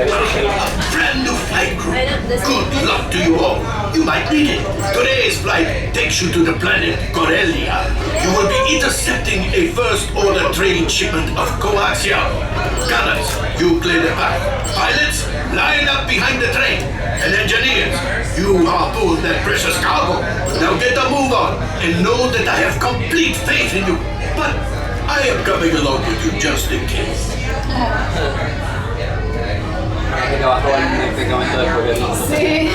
Brand new flight crew. Good luck to you all. You might need it. Today's flight takes you to the planet Corellia. You will be intercepting a first-order trading shipment of coaxium. Gunners, you clear the path. Pilots, line up behind the train. And engineers, you harpoon that precious cargo. Now get a move on and know that I have complete faith in you. But I am coming along with you just in case. Sí.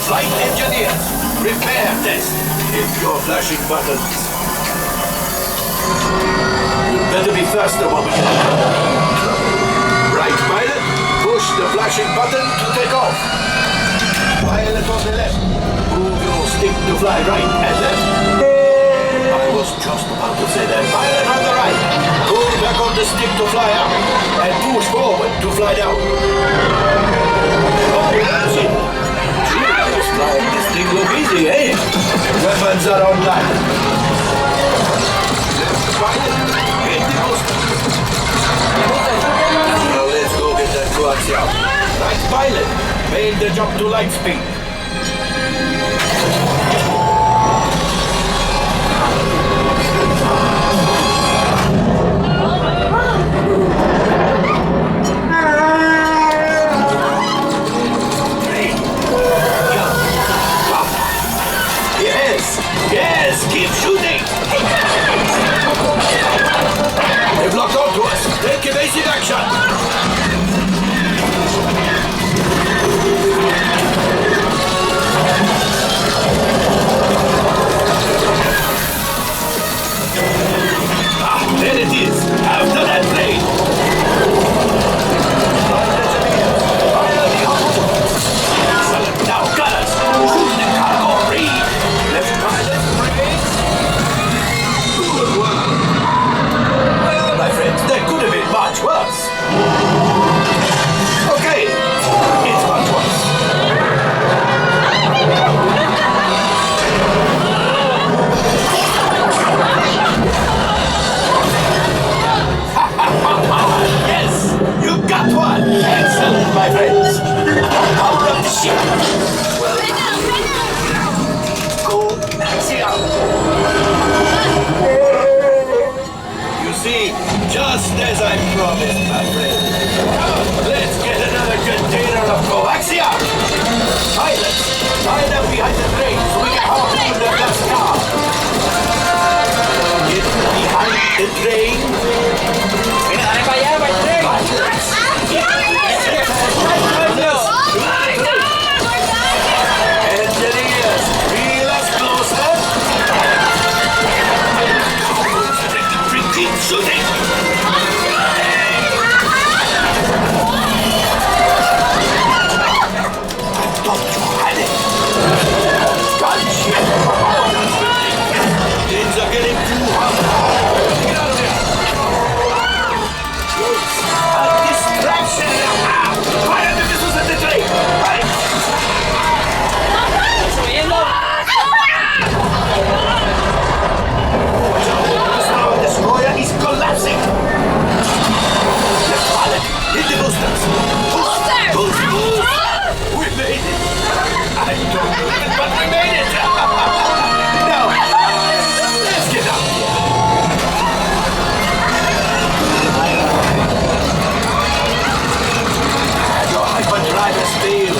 Flight engineers, repair test. Hit your flashing buttons. You better be faster, woman. Right, pilot. Push the flashing button to take off. Pilot on the left. Move your stick to fly right and left. I was just about to say that. Pilot on the right. Pull back on the stick to fly up. And push forward to fly down. Oh, that's it. Gee, flying this thing look easy, eh? Weapons are online. Left pilot. Hit the booster. Now let's go get that coaxium. Right pilot. Made the jump to light speed. Yes, keep shooting. They've locked onto us. Take evasive action. There it is, after that plane. Excellent, now gunners, shoot the cargo free. Left pilot, brigade. Good work. Well, my friends, that could have been much worse. Okay, it's much worse. Yes, you got one. Excellent, my friends. Power up the ship. Well, go axial. You see, just as I promised, my friend. Let's get another container of coaxium. Pilots, line up behind the train so we can hop into the bus car. Get behind the train. Engineers, reel us closer. Keep shooting. I thought you had it. Gunship. Things are getting too hot. Get out of here. A distraction! Fire the missiles at the train! Right! The Star Destroyer is collapsing! Left pilot, hit the boosters! Boost! We made it! I don't believe it, but we made it! Now, let's get out here! Drivers fail.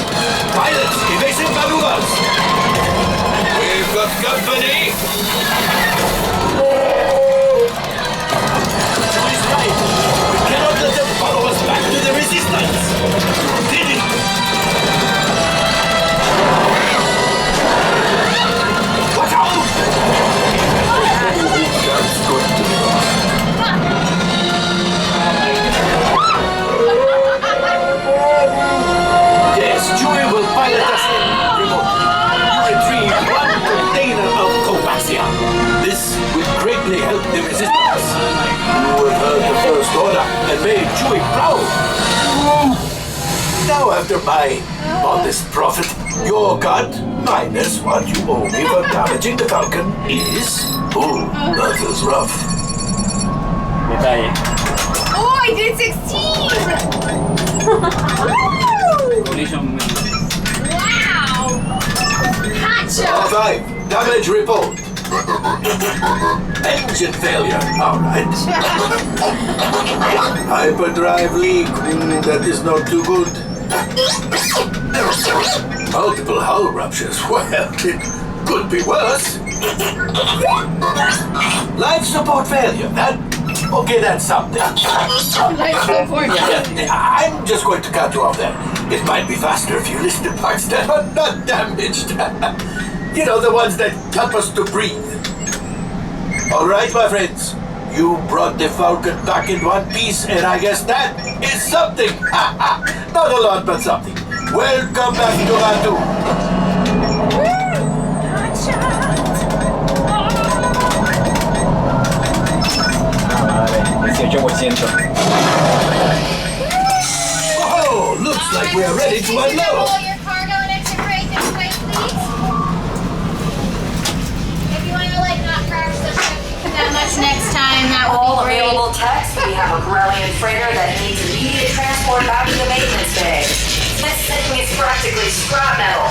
Pilots, evasive maneuvers. We've got company. Choice right. We cannot let them follow us back to the resistance. Did it? Watch out! That's good. Chewie will pilot us in remotely. You retrieve one container of coaxium. This will greatly help the resistance. You have heard the first order and made Chewie proud. Now, after my modest profit, your cut minus what you owe me for damaging the Falcon is... Ooh, that is rough. Detalle. Oh, I did 16! Collision. Wow! Gotcha! All right, damage report. Engine failure. All right. Hyperdrive leak. That is not too good. Multiple hull ruptures. Well, it could be worse. Life support failure. Okay, that's something. I'm just going to cut you off there. It might be faster if you list the parts that are not damaged. You know, the ones that help us to breathe. All right, my friends. You brought the Falcon back in one piece, and I guess that is something. Not a lot, but something. Welcome back to Batu. Madre, 18%. Oh, looks like we are ready to unload. Your cargo and exit crate this way, please. If you want to not crash the ship that much next time, that would All be great. available techs, we have a Corellian freighter that needs immediate transport back to the maintenance bay. This thing is practically scrap metal.